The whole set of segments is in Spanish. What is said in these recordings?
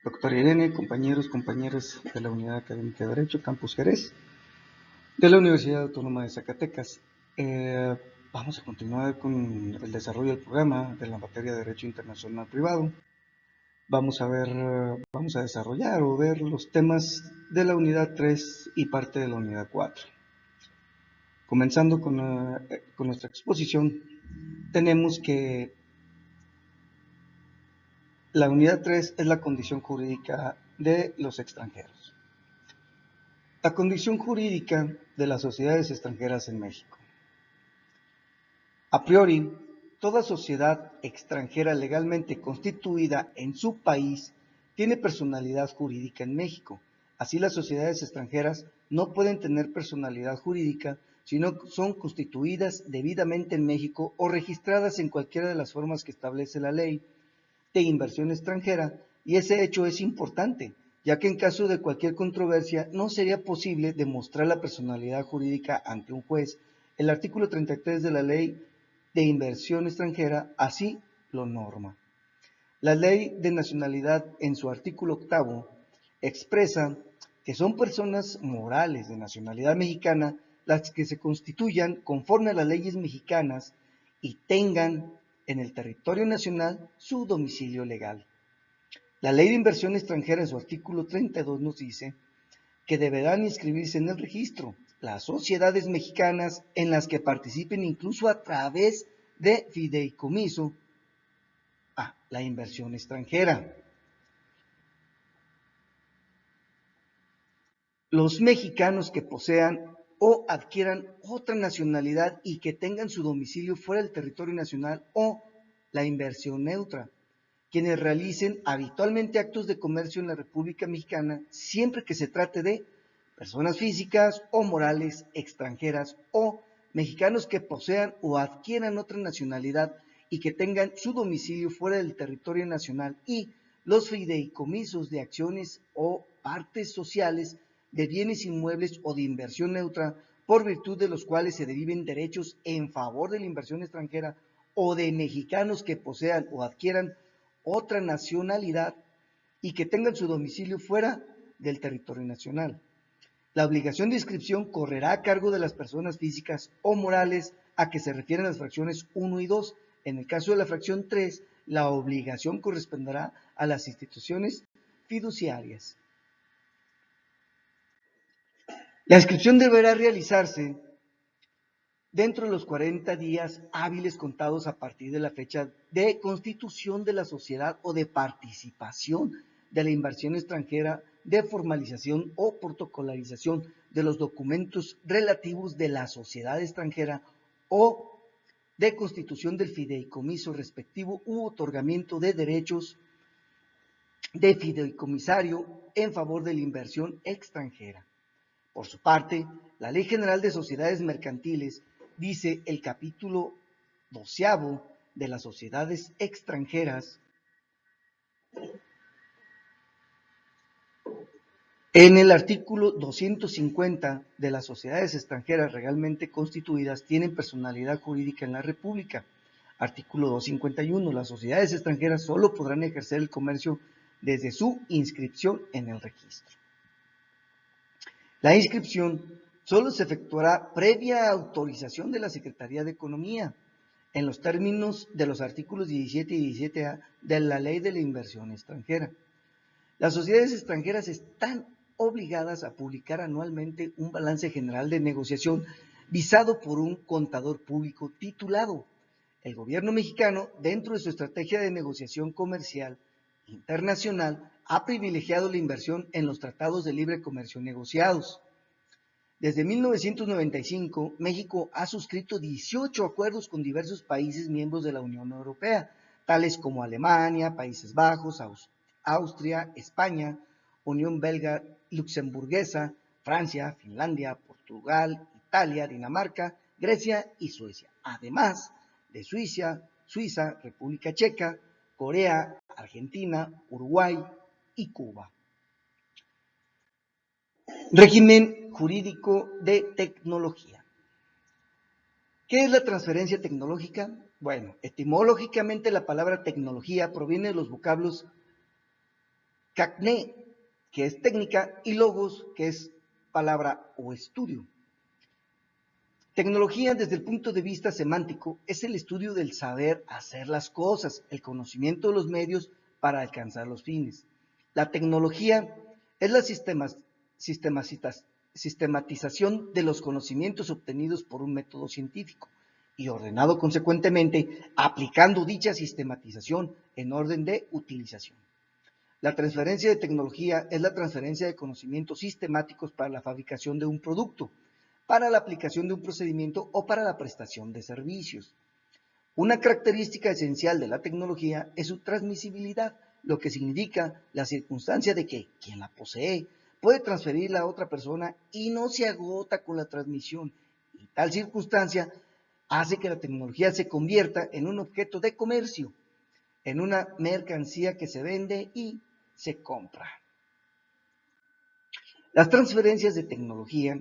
Doctora Irene, compañeros, compañeras de la Unidad Académica de Derecho, Campus Jerez, de la Universidad Autónoma de Zacatecas. Vamos a continuar con el desarrollo del programa de la materia de Derecho Internacional Privado. Vamos a desarrollar o ver los temas de la Unidad 3 y parte de la Unidad 4. Comenzando con nuestra exposición, tenemos que la Unidad 3 es la condición jurídica de los extranjeros. La condición jurídica de las sociedades extranjeras en México. A priori, toda sociedad extranjera legalmente constituida en su país tiene personalidad jurídica en México. Así, las sociedades extranjeras no pueden tener personalidad jurídica si no son constituidas debidamente en México o registradas en cualquiera de las formas que establece la ley de inversión extranjera, y ese hecho es importante, ya que en caso de cualquier controversia no sería posible demostrar la personalidad jurídica ante un juez. El artículo 33 de la Ley de Inversión Extranjera así lo norma. La Ley de Nacionalidad, en su artículo 8, expresa que son personas morales de nacionalidad mexicana las que se constituyan conforme a las leyes mexicanas y tengan en el territorio nacional su domicilio legal. La Ley de Inversión Extranjera, en su artículo 32, nos dice que deberán inscribirse en el registro las sociedades mexicanas en las que participen incluso a través de fideicomiso a la inversión extranjera. Los mexicanos que posean o adquieran otra nacionalidad y que tengan su domicilio fuera del territorio nacional, o la inversión neutra, quienes realicen habitualmente actos de comercio en la República Mexicana, siempre que se trate de personas físicas o morales extranjeras, o mexicanos que posean o adquieran otra nacionalidad y que tengan su domicilio fuera del territorio nacional, y los fideicomisos de acciones o partes sociales de bienes inmuebles o de inversión neutra, por virtud de los cuales se deriven derechos en favor de la inversión extranjera, o de mexicanos que posean o adquieran otra nacionalidad y que tengan su domicilio fuera del territorio nacional. La obligación de inscripción correrá a cargo de las personas físicas o morales a que se refieren las fracciones 1 y 2. En el caso de la fracción 3, la obligación corresponderá a las instituciones fiduciarias. La inscripción deberá realizarse dentro de los 40 días hábiles contados a partir de la fecha de constitución de la sociedad o de participación de la inversión extranjera, de formalización o protocolarización de los documentos relativos de la sociedad extranjera, o de constitución del fideicomiso respectivo u otorgamiento de derechos de fideicomisario en favor de la inversión extranjera. Por su parte, la Ley General de Sociedades Mercantiles dice el capítulo 12 de las sociedades extranjeras, en el artículo 250 de las sociedades extranjeras legalmente constituidas tienen personalidad jurídica en la República. Artículo 251, las sociedades extranjeras solo podrán ejercer el comercio desde su inscripción en el registro. La inscripción solo se efectuará previa autorización de la Secretaría de Economía, en los términos de los artículos 17 y 17A de la Ley de la Inversión Extranjera. Las sociedades extranjeras están obligadas a publicar anualmente un balance general de negociación visado por un contador público titulado. El gobierno mexicano, dentro de su estrategia de negociación comercial internacional, ha privilegiado la inversión en los tratados de libre comercio negociados. Desde 1995, México ha suscrito 18 acuerdos con diversos países miembros de la Unión Europea, tales como Alemania, Países Bajos, Austria, España, Unión Belga Luxemburguesa, Francia, Finlandia, Portugal, Italia, Dinamarca, Grecia y Suecia, además de Suiza, República Checa, Corea, Argentina, Uruguay y Cuba. Régimen jurídico de tecnología. ¿Qué es la transferencia tecnológica? Bueno, etimológicamente la palabra tecnología proviene de los vocablos Cacné, que es técnica, y logos, que es palabra o estudio. Tecnología, desde el punto de vista semántico, es el estudio del saber hacer las cosas, el conocimiento de los medios para alcanzar los fines. La tecnología es la sistematización de los conocimientos obtenidos por un método científico y ordenado consecuentemente aplicando dicha sistematización en orden de utilización. La transferencia de tecnología es la transferencia de conocimientos sistemáticos para la fabricación de un producto, para la aplicación de un procedimiento o para la prestación de servicios. Una característica esencial de la tecnología es su transmisibilidad, lo que significa la circunstancia de que quien la posee puede transferirla a otra persona y no se agota con la transmisión. Y tal circunstancia hace que la tecnología se convierta en un objeto de comercio, en una mercancía que se vende y se compra. Las transferencias de tecnología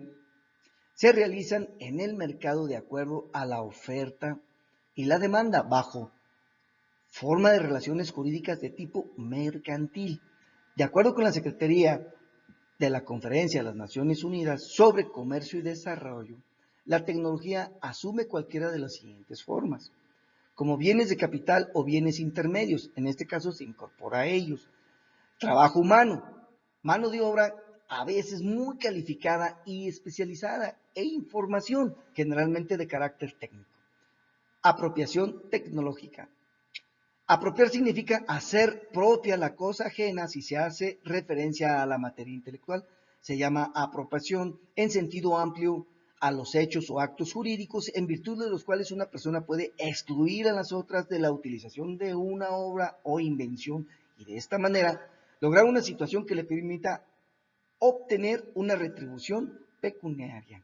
se realizan en el mercado de acuerdo a la oferta y la demanda bajo forma de relaciones jurídicas de tipo mercantil. De acuerdo con la Secretaría de la Conferencia de las Naciones Unidas sobre Comercio y Desarrollo, la tecnología asume cualquiera de las siguientes formas: como bienes de capital o bienes intermedios, en este caso se incorpora a ellos, trabajo humano, mano de obra a veces muy calificada y especializada, e información, generalmente de carácter técnico. Apropiación tecnológica. Apropiar significa hacer propia la cosa ajena si se hace referencia a la materia intelectual. Se llama apropiación en sentido amplio a los hechos o actos jurídicos en virtud de los cuales una persona puede excluir a las otras de la utilización de una obra o invención y de esta manera lograr una situación que le permita obtener una retribución pecuniaria.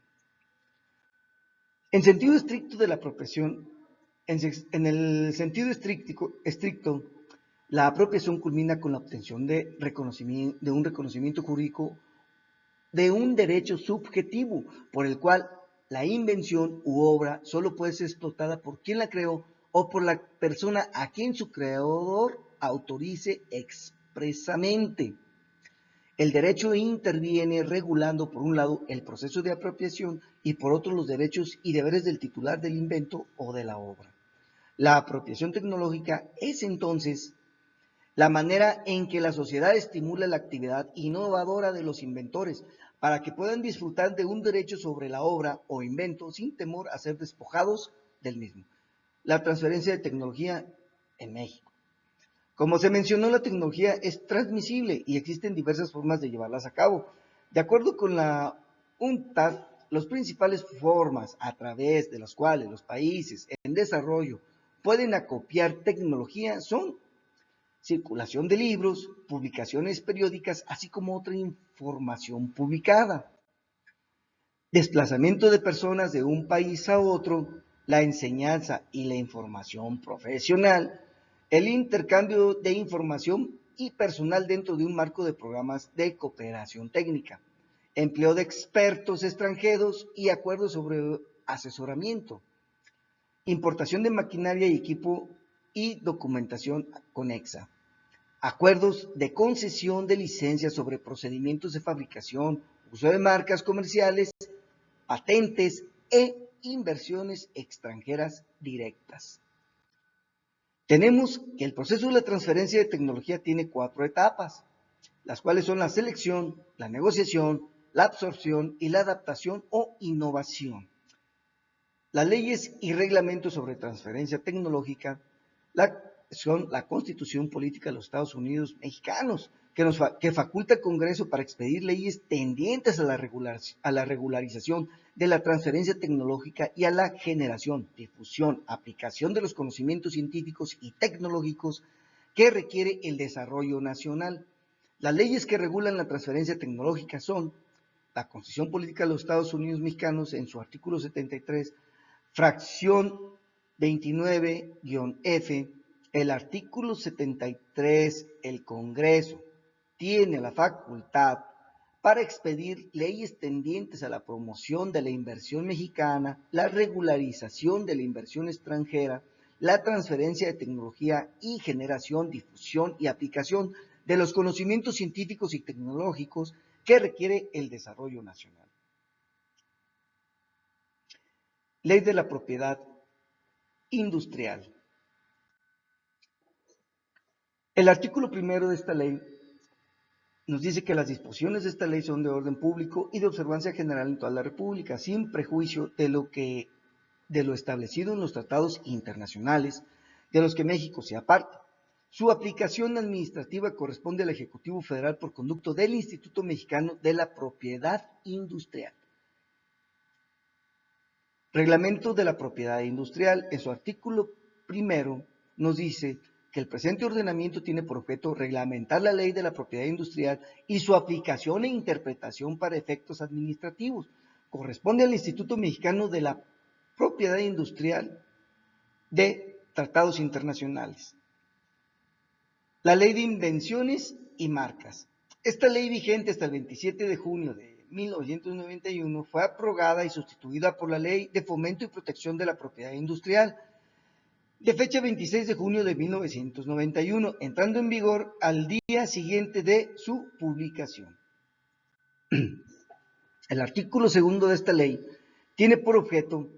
En sentido estricto de la apropiación, en el sentido estricto, la apropiación culmina con la obtención de un reconocimiento jurídico de un derecho subjetivo por el cual la invención u obra solo puede ser explotada por quien la creó o por la persona a quien su creador autorice expresamente. El derecho interviene regulando, por un lado, el proceso de apropiación y por otro, los derechos y deberes del titular del invento o de la obra. La apropiación tecnológica es entonces la manera en que la sociedad estimula la actividad innovadora de los inventores para que puedan disfrutar de un derecho sobre la obra o invento sin temor a ser despojados del mismo. La transferencia de tecnología en México. Como se mencionó, la tecnología es transmisible y existen diversas formas de llevarlas a cabo. De acuerdo con la UNCTAD, las principales formas a través de las cuales los países en desarrollo pueden acopiar tecnología son circulación de libros, publicaciones periódicas, así como otra información publicada, desplazamiento de personas de un país a otro, la enseñanza y la información profesional, el intercambio de información y personal dentro de un marco de programas de cooperación técnica, empleo de expertos extranjeros y acuerdos sobre asesoramiento, importación de maquinaria y equipo y documentación conexa, acuerdos de concesión de licencias sobre procedimientos de fabricación, uso de marcas comerciales, patentes e inversiones extranjeras directas. Tenemos que el proceso de la transferencia de tecnología tiene 4 etapas, las cuales son la selección, la negociación, la absorción y la adaptación o innovación. Las leyes y reglamentos sobre transferencia tecnológica son la Constitución Política de los Estados Unidos Mexicanos, que faculta al Congreso para expedir leyes tendientes a la regularización de la transferencia tecnológica y a la generación, difusión, aplicación de los conocimientos científicos y tecnológicos que requiere el desarrollo nacional. Las leyes que regulan la transferencia tecnológica son la Constitución Política de los Estados Unidos Mexicanos en su artículo 73, fracción 29-F, el artículo 73, el Congreso tiene la facultad para expedir leyes tendientes a la promoción de la inversión mexicana, la regularización de la inversión extranjera, la transferencia de tecnología y generación, difusión y aplicación de los conocimientos científicos y tecnológicos que requiere el desarrollo nacional. Ley de la propiedad industrial. El artículo primero de esta ley nos dice que las disposiciones de esta ley son de orden público y de observancia general en toda la República, sin prejuicio de lo establecido en los tratados internacionales de los que México sea parte. Su aplicación administrativa corresponde al Ejecutivo Federal por conducto del Instituto Mexicano de la Propiedad Industrial. Reglamento de la Propiedad Industrial, en su artículo primero, nos dice que el presente ordenamiento tiene por objeto reglamentar la ley de la propiedad industrial y su aplicación e interpretación para efectos administrativos. Corresponde al Instituto Mexicano de la Propiedad Industrial de Tratados Internacionales. La Ley de Invenciones y Marcas. Esta ley, vigente hasta el 27 de junio de 1991, fue abrogada y sustituida por la Ley de Fomento y Protección de la Propiedad Industrial, de fecha 26 de junio de 1991, entrando en vigor al día siguiente de su publicación. El artículo segundo de esta ley tiene por objeto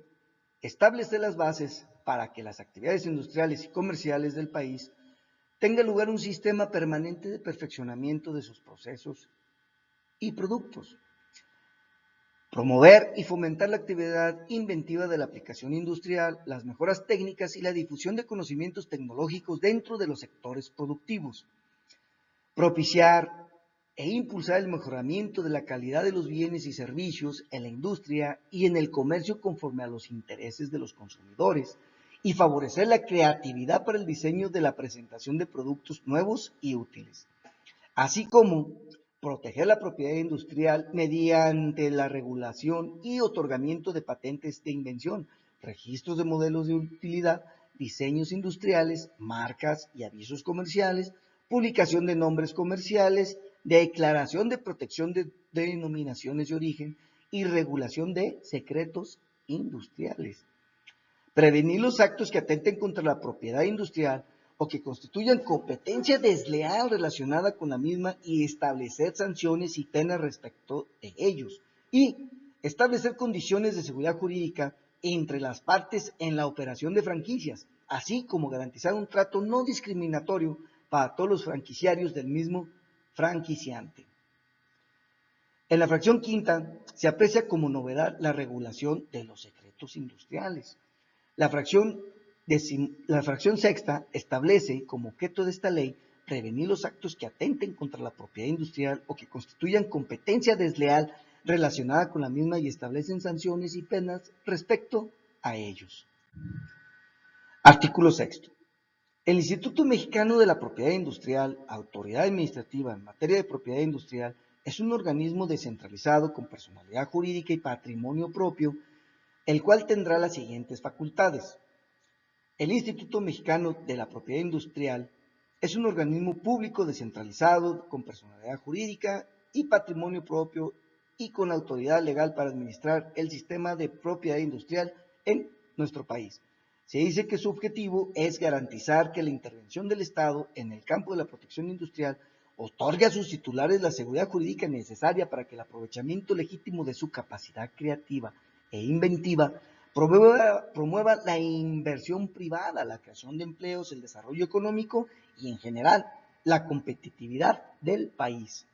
establecer las bases para que las actividades industriales y comerciales del país tenga lugar un sistema permanente de perfeccionamiento de sus procesos y productos. Promover y fomentar la actividad inventiva de la aplicación industrial, las mejoras técnicas y la difusión de conocimientos tecnológicos dentro de los sectores productivos. Propiciar e impulsar el mejoramiento de la calidad de los bienes y servicios en la industria y en el comercio conforme a los intereses de los consumidores, y favorecer la creatividad para el diseño de la presentación de productos nuevos y útiles, así como proteger la propiedad industrial mediante la regulación y otorgamiento de patentes de invención, registros de modelos de utilidad, diseños industriales, marcas y avisos comerciales, publicación de nombres comerciales, declaración de protección de denominaciones de origen y regulación de secretos industriales. Prevenir los actos que atenten contra la propiedad industrial o que constituyan competencia desleal relacionada con la misma y establecer sanciones y penas respecto de ellos. Y establecer condiciones de seguridad jurídica entre las partes en la operación de franquicias, así como garantizar un trato no discriminatorio para todos los franquiciarios del mismo franquiciante. En la fracción quinta se aprecia como novedad la regulación de los secretos industriales. La fracción sexta establece como objeto de esta ley prevenir los actos que atenten contra la propiedad industrial o que constituyan competencia desleal relacionada con la misma y establecen sanciones y penas respecto a ellos. Artículo sexto. El Instituto Mexicano de la Propiedad Industrial, autoridad administrativa en materia de propiedad industrial, es un organismo descentralizado con personalidad jurídica y patrimonio propio, el cual tendrá las siguientes facultades. El Instituto Mexicano de la Propiedad Industrial es un organismo público descentralizado con personalidad jurídica y patrimonio propio y con autoridad legal para administrar el sistema de propiedad industrial en nuestro país. Se dice que su objetivo es garantizar que la intervención del Estado en el campo de la protección industrial otorgue a sus titulares la seguridad jurídica necesaria para que el aprovechamiento legítimo de su capacidad creativa e inventiva promueva la inversión privada, la creación de empleos, el desarrollo económico y en general la competitividad del país.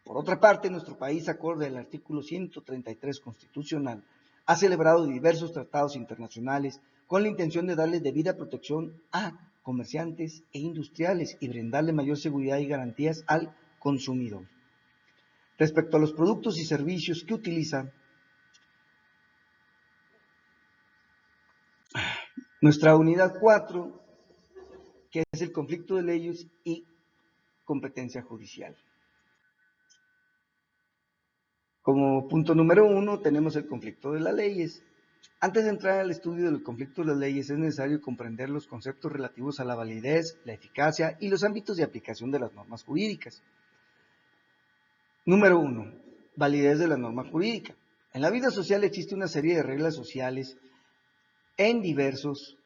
Por otra parte, nuestro país, acorde al artículo 133 constitucional, ha celebrado diversos tratados internacionales con la intención de darle debida protección a comerciantes e industriales y brindarle mayor seguridad y garantías al consumidor. Respecto a los productos y servicios que utilizan, nuestra unidad 4, que es el conflicto de leyes y competencia judicial. Como punto número 1 tenemos el conflicto de las leyes. Antes de entrar al estudio del conflicto de las leyes es necesario comprender los conceptos relativos a la validez, la eficacia y los ámbitos de aplicación de las normas jurídicas. Número 1. Validez de la norma jurídica. En la vida social existe una serie de reglas sociales en diversos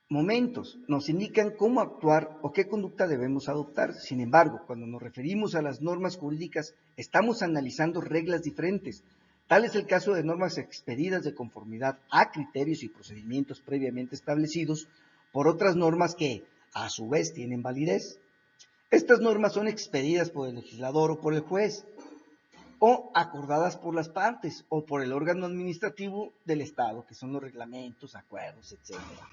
momentos nos indican cómo actuar o qué conducta debemos adoptar. Sin embargo, cuando nos referimos a las normas jurídicas, estamos analizando reglas diferentes. Tal es el caso de normas expedidas de conformidad a criterios y procedimientos previamente establecidos por otras normas que, a su vez, tienen validez. Estas normas son expedidas por el legislador o por el juez, o acordadas por las partes o por el órgano administrativo del Estado, que son los reglamentos, acuerdos, etcétera.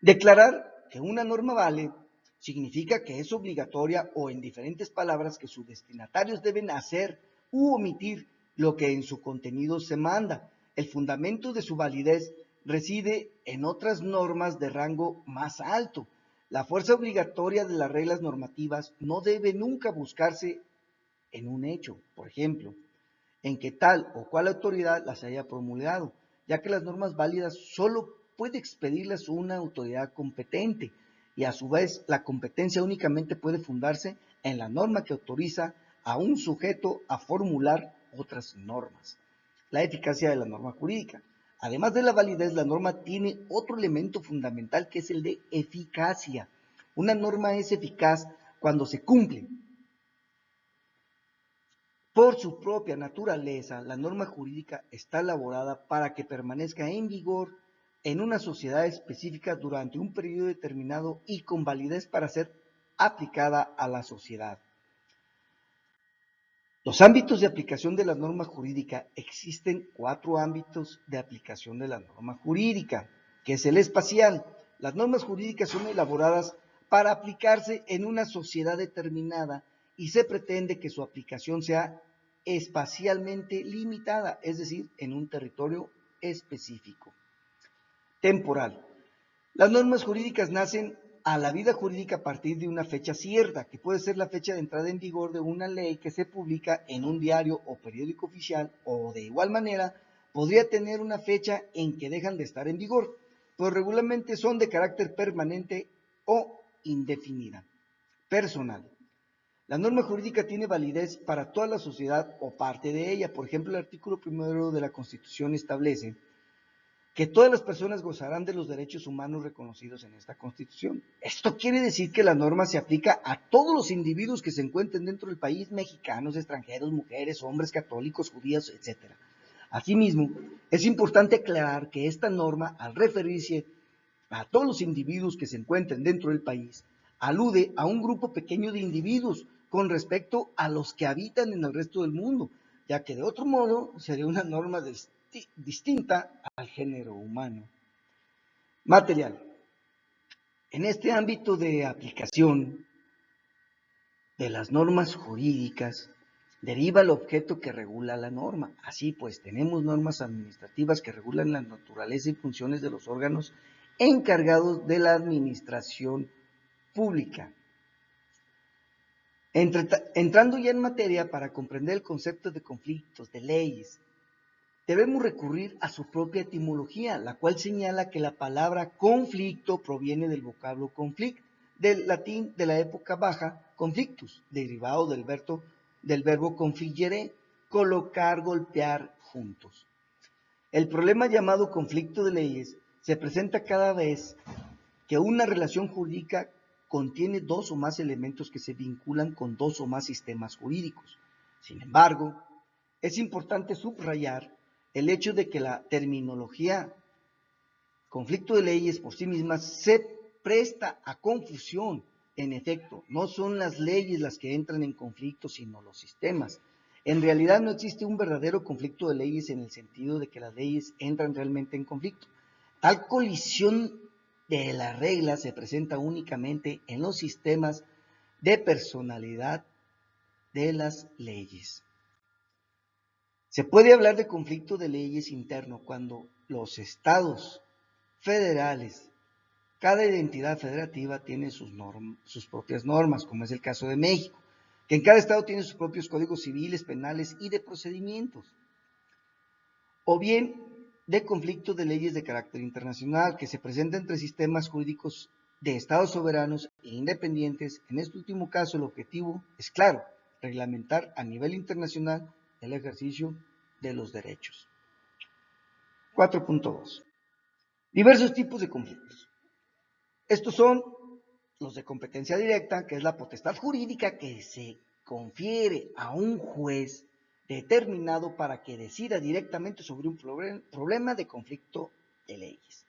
Declarar que una norma vale significa que es obligatoria o, en diferentes palabras, que sus destinatarios deben hacer u omitir lo que en su contenido se manda. El fundamento de su validez reside en otras normas de rango más alto. La fuerza obligatoria de las reglas normativas no debe nunca buscarse en un hecho, por ejemplo, en que tal o cual autoridad las haya promulgado, ya que las normas válidas solo puede expedirlas una autoridad competente y a su vez la competencia únicamente puede fundarse en la norma que autoriza a un sujeto a formular otras normas. La eficacia de la norma jurídica. Además de la validez, la norma tiene otro elemento fundamental que es el de eficacia. Una norma es eficaz cuando se cumple. Por su propia naturaleza, la norma jurídica está elaborada para que permanezca en vigor en una sociedad específica durante un periodo determinado y con validez para ser aplicada a la sociedad. Los ámbitos de aplicación de la norma jurídica. Existen 4 ámbitos de aplicación de la norma jurídica, que es el espacial. Las normas jurídicas son elaboradas para aplicarse en una sociedad determinada y se pretende que su aplicación sea espacialmente limitada, es decir, en un territorio específico. Temporal. Las normas jurídicas nacen a la vida jurídica a partir de una fecha cierta, que puede ser la fecha de entrada en vigor de una ley que se publica en un diario o periódico oficial, o de igual manera podría tener una fecha en que dejan de estar en vigor, pero regularmente son de carácter permanente o indefinida. Personal. La norma jurídica tiene validez para toda la sociedad o parte de ella. Por ejemplo, el artículo 1 de la Constitución establece que todas las personas gozarán de los derechos humanos reconocidos en esta Constitución. Esto quiere decir que la norma se aplica a todos los individuos que se encuentren dentro del país, mexicanos, extranjeros, mujeres, hombres, católicos, judíos, etc. Asimismo, es importante aclarar que esta norma, al referirse a todos los individuos que se encuentren dentro del país, alude a un grupo pequeño de individuos con respecto a los que habitan en el resto del mundo, ya que de otro modo sería una norma distinta al género humano. Material. En este ámbito de aplicación de las normas jurídicas, deriva el objeto que regula la norma. Así pues, tenemos normas administrativas que regulan la naturaleza y funciones de los órganos encargados de la administración pública. Entrando ya en materia, para comprender el concepto de conflictos, de leyes, debemos recurrir a su propia etimología, la cual señala que la palabra conflicto proviene del vocablo conflict, del latín de la época baja, conflictus, derivado del verbo confligere, colocar, golpear juntos. El problema llamado conflicto de leyes se presenta cada vez que una relación jurídica contiene 2 o más elementos que se vinculan con 2 o más sistemas jurídicos. Sin embargo, es importante subrayar el hecho de que la terminología conflicto de leyes por sí misma se presta a confusión. En efecto, no son las leyes las que entran en conflicto, sino los sistemas. En realidad no existe un verdadero conflicto de leyes en el sentido de que las leyes entran realmente en conflicto. Tal colisión de las reglas se presenta únicamente en los sistemas de personalidad de las leyes. Se puede hablar de conflicto de leyes interno cuando los estados federales, cada identidad federativa tiene sus propias normas, como es el caso de México, que en cada estado tiene sus propios códigos civiles, penales y de procedimientos. O bien de conflicto de leyes de carácter internacional, que se presenta entre sistemas jurídicos de estados soberanos e independientes. En este último caso, el objetivo es claro: reglamentar a nivel internacional el ejercicio de los derechos. 4.2. Diversos tipos de conflictos. Estos son los de competencia directa, que es la potestad jurídica que se confiere a un juez determinado para que decida directamente sobre un problema de conflicto de leyes.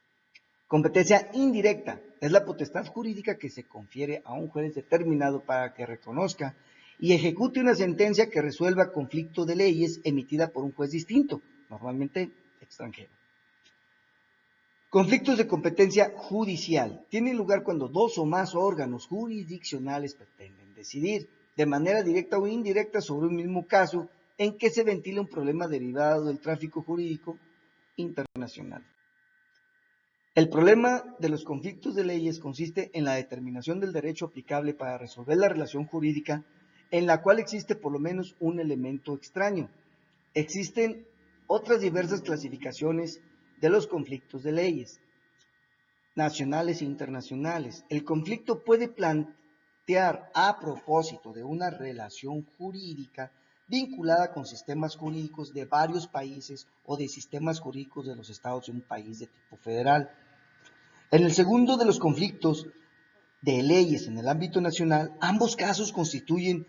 Competencia indirecta es la potestad jurídica que se confiere a un juez determinado para que reconozca y ejecute una sentencia que resuelva conflicto de leyes emitida por un juez distinto, normalmente extranjero. Conflictos de competencia judicial tienen lugar cuando dos o más órganos jurisdiccionales pretenden decidir de manera directa o indirecta sobre un mismo caso en que se ventila un problema derivado del tráfico jurídico internacional. El problema de los conflictos de leyes consiste en la determinación del derecho aplicable para resolver la relación jurídica en la cual existe por lo menos un elemento extraño. Existen otras diversas clasificaciones de los conflictos de leyes, nacionales e internacionales. El conflicto puede plantear a propósito de una relación jurídica vinculada con sistemas jurídicos de varios países o de sistemas jurídicos de los estados de un país de tipo federal. En el segundo de los conflictos de leyes en el ámbito nacional, ambos casos constituyen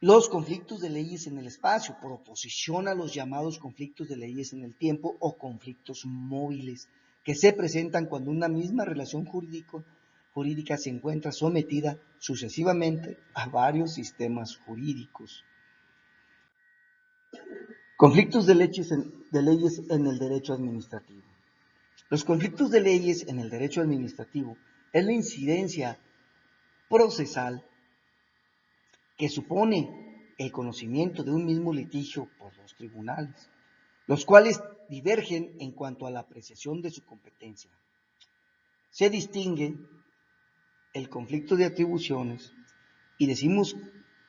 los conflictos de leyes en el espacio, por oposición a los llamados conflictos de leyes en el tiempo o conflictos móviles, que se presentan cuando una misma relación jurídica se encuentra sometida sucesivamente a varios sistemas jurídicos. Conflictos de leyes en el derecho administrativo. Los conflictos de leyes en el derecho administrativo es la incidencia procesal que supone el conocimiento de un mismo litigio por los tribunales, los cuales divergen en cuanto a la apreciación de su competencia. Se distingue el conflicto de atribuciones y decimos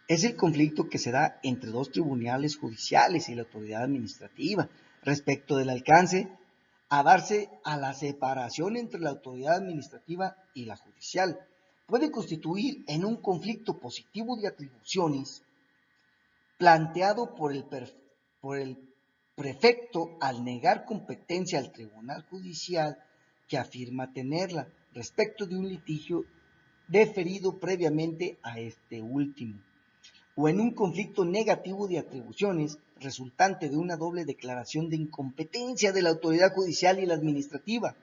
es el conflicto que se da entre dos tribunales judiciales y la autoridad administrativa respecto del alcance a darse a la separación entre la autoridad administrativa y la judicial. Puede constituir en un conflicto positivo de atribuciones planteado por el prefecto al negar competencia al tribunal judicial que afirma tenerla respecto de un litigio deferido previamente a este último, o en un conflicto negativo de atribuciones resultante de una doble declaración de incompetencia de la autoridad judicial y la administrativa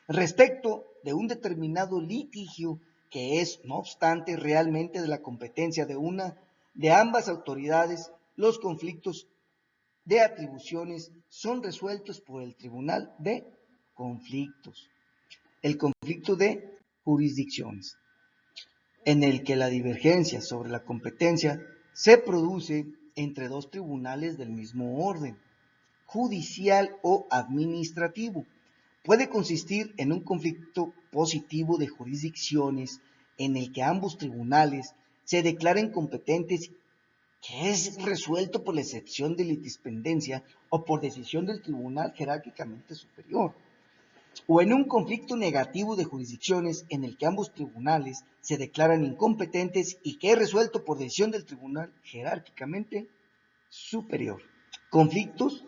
respecto de un determinado litigio que es, no obstante, realmente de la competencia de ambas autoridades. Los conflictos de atribuciones son resueltos por el Tribunal de Conflictos. El conflicto de jurisdicciones, en el que la divergencia sobre la competencia se produce entre dos tribunales del mismo orden, judicial o administrativo. Puede consistir en un conflicto positivo de jurisdicciones en el que ambos tribunales se declaren competentes, que es resuelto por la excepción de litispendencia o por decisión del tribunal jerárquicamente superior, o en un conflicto negativo de jurisdicciones en el que ambos tribunales se declaran incompetentes y que es resuelto por decisión del tribunal jerárquicamente superior. Conflictos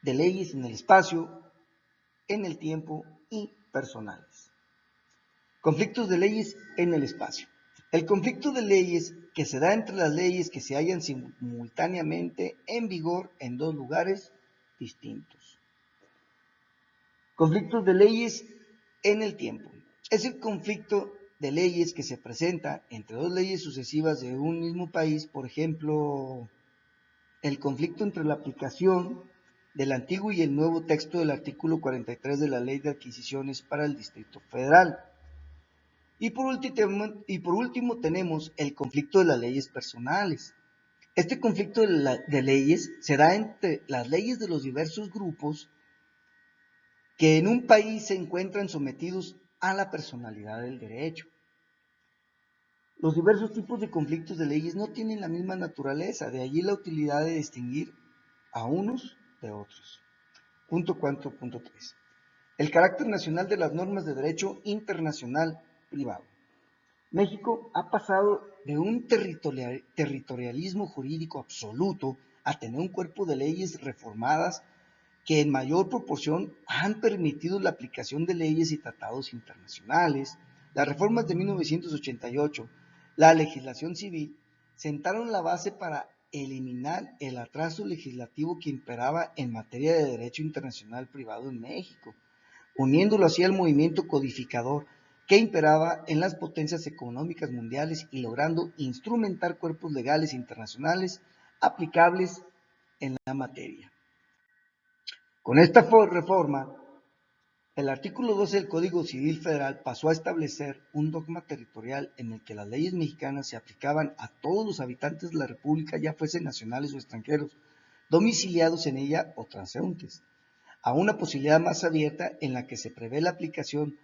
de leyes en el espacio, en el tiempo y personales. Conflictos de leyes en el espacio. El conflicto de leyes que se da entre las leyes que se hallan simultáneamente en vigor en dos lugares distintos. Conflictos de leyes en el tiempo. Es el conflicto de leyes que se presenta entre dos leyes sucesivas de un mismo país, por ejemplo, el conflicto entre la aplicación del antiguo y el nuevo texto del artículo 43 de la Ley de Adquisiciones para el Distrito Federal. Y por último tenemos el conflicto de las leyes personales. Este conflicto de leyes se da entre las leyes de los diversos grupos que en un país se encuentran sometidos a la personalidad del derecho. Los diversos tipos de conflictos de leyes no tienen la misma naturaleza, de allí la utilidad de distinguir a unos de otros. Punto 4.3. El carácter nacional de las normas de derecho internacional privado. México ha pasado de un territorialismo jurídico absoluto a tener un cuerpo de leyes reformadas que en mayor proporción han permitido la aplicación de leyes y tratados internacionales, Las reformas de 1988, la legislación civil, sentaron la base para eliminar el atraso legislativo que imperaba en materia de derecho internacional privado en México, uniéndolo así al movimiento codificador que imperaba en las potencias económicas mundiales y logrando instrumentar cuerpos legales internacionales aplicables en la materia. Con esta reforma, el artículo 12 del Código Civil Federal pasó a establecer un dogma territorial en el que las leyes mexicanas se aplicaban a todos los habitantes de la República, ya fuesen nacionales o extranjeros, domiciliados en ella o transeúntes, a una posibilidad más abierta en la que se prevé la aplicación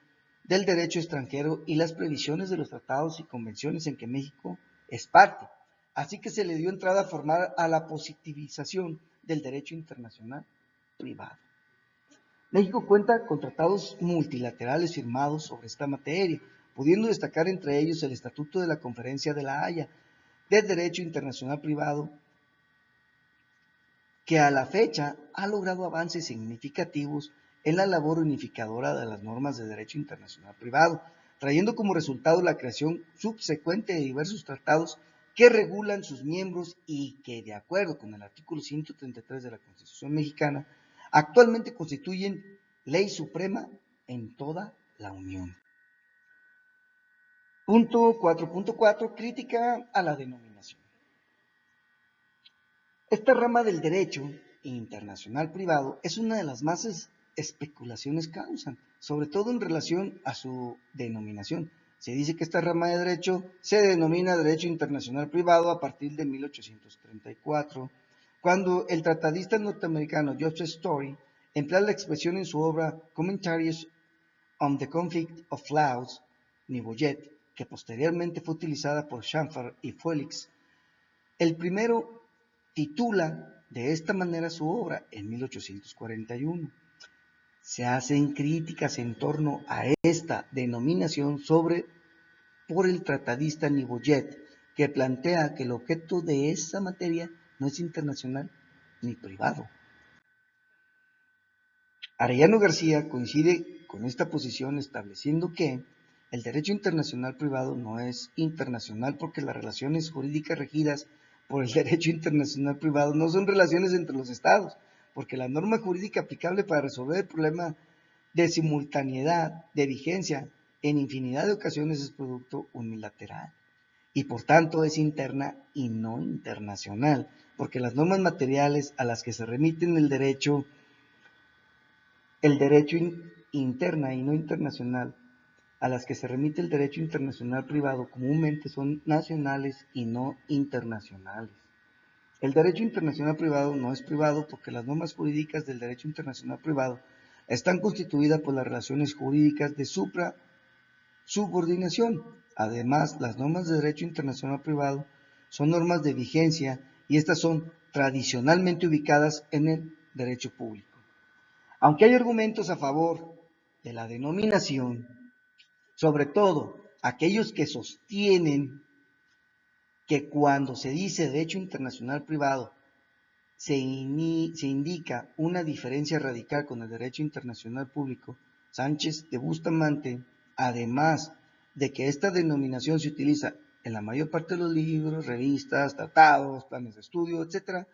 del derecho extranjero y las previsiones de los tratados y convenciones en que México es parte. Así que se le dio entrada formal a la positivización del derecho internacional privado. México cuenta con tratados multilaterales firmados sobre esta materia, pudiendo destacar entre ellos el Estatuto de la Conferencia de la Haya del Derecho Internacional Privado, que a la fecha ha logrado avances significativos en la labor unificadora de las normas de derecho internacional privado, trayendo como resultado la creación subsecuente de diversos tratados que regulan sus miembros y que, de acuerdo con el artículo 133 de la Constitución mexicana, actualmente constituyen ley suprema en toda la Unión. Punto 4.4. Crítica a la denominación. Esta rama del derecho internacional privado es una de las más especulaciones causan, sobre todo en relación a su denominación. Se dice que esta rama de derecho se denomina derecho internacional privado a partir de 1834, cuando el tratadista norteamericano Joseph Story emplea la expresión en su obra Commentaries on the Conflict of Laws, Niboyet, que posteriormente fue utilizada por Chamfer y Félix. El primero titula de esta manera su obra en 1841. Se hacen críticas en torno a esta denominación por el tratadista Niboyet, que plantea que el objeto de esa materia no es internacional ni privado. Arellano García coincide con esta posición estableciendo que el derecho internacional privado no es internacional porque las relaciones jurídicas regidas por el derecho internacional privado no son relaciones entre los estados, porque la norma jurídica aplicable para resolver el problema de simultaneidad de vigencia en infinidad de ocasiones es producto unilateral y por tanto es interna y no internacional, porque las normas materiales a las que se remiten el derecho interna y no internacional, a las que se remite el derecho internacional privado, comúnmente son nacionales y no internacionales. El derecho internacional privado no es privado porque las normas jurídicas del derecho internacional privado están constituidas por las relaciones jurídicas de subordinación. Además, las normas de derecho internacional privado son normas de vigencia y estas son tradicionalmente ubicadas en el derecho público. Aunque hay argumentos a favor de la denominación, sobre todo aquellos que sostienen que cuando se dice derecho internacional privado se indica una diferencia radical con el derecho internacional público, Sánchez de Bustamante, además de que esta denominación se utiliza en la mayor parte de los libros, revistas, tratados, planes de estudio, etc.,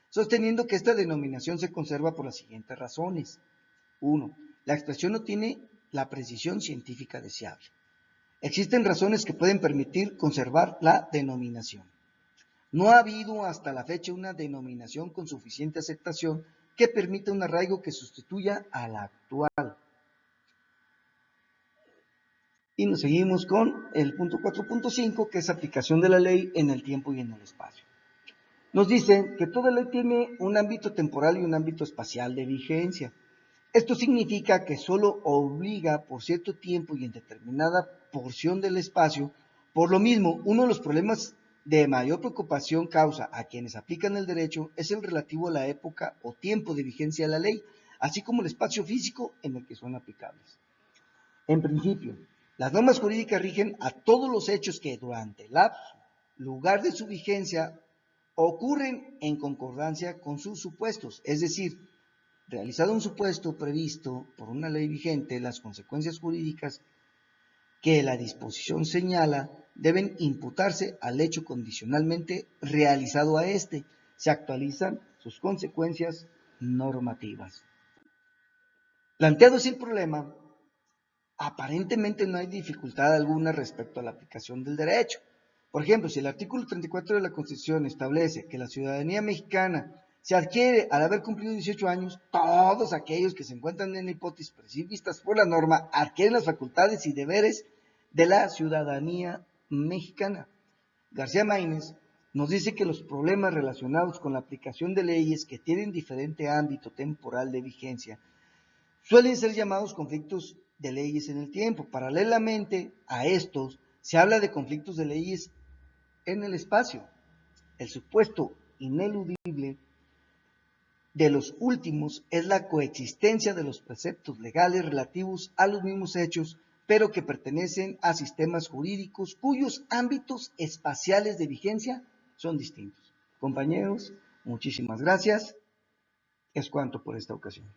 sosteniendo que esta denominación se conserva por las siguientes razones. 1. La expresión no tiene la precisión científica deseable. Existen razones que pueden permitir conservar la denominación. No ha habido hasta la fecha una denominación con suficiente aceptación que permita un arraigo que sustituya a la actual. Y nos seguimos con el punto 4.5, que es aplicación de la ley en el tiempo y en el espacio. Nos dice que toda ley tiene un ámbito temporal y un ámbito espacial de vigencia. Esto significa que solo obliga por cierto tiempo y en determinada porción del espacio. Por lo mismo, uno de los problemas de mayor preocupación causa a quienes aplican el derecho es el relativo a la época o tiempo de vigencia de la ley, así como el espacio físico en el que son aplicables. En principio, las normas jurídicas rigen a todos los hechos que durante el lapso, lugar de su vigencia, ocurren en concordancia con sus supuestos, es decir, realizado un supuesto previsto por una ley vigente, las consecuencias jurídicas que la disposición señala deben imputarse al hecho condicionalmente realizado a este. Se actualizan sus consecuencias normativas. Planteado así el problema, aparentemente no hay dificultad alguna respecto a la aplicación del derecho. Por ejemplo, si el artículo 34 de la Constitución establece que la ciudadanía mexicana se adquiere al haber cumplido 18 años, todos aquellos que se encuentran en la hipótesis previstas por la norma adquieren las facultades y deberes de la ciudadanía mexicana. García Maínez nos dice que los problemas relacionados con la aplicación de leyes que tienen diferente ámbito temporal de vigencia suelen ser llamados conflictos de leyes en el tiempo. Paralelamente a estos, se habla de conflictos de leyes en el espacio. El supuesto ineludible de los últimos es la coexistencia de los preceptos legales relativos a los mismos hechos, pero que pertenecen a sistemas jurídicos cuyos ámbitos espaciales de vigencia son distintos. Compañeros, muchísimas gracias. Es cuanto por esta ocasión.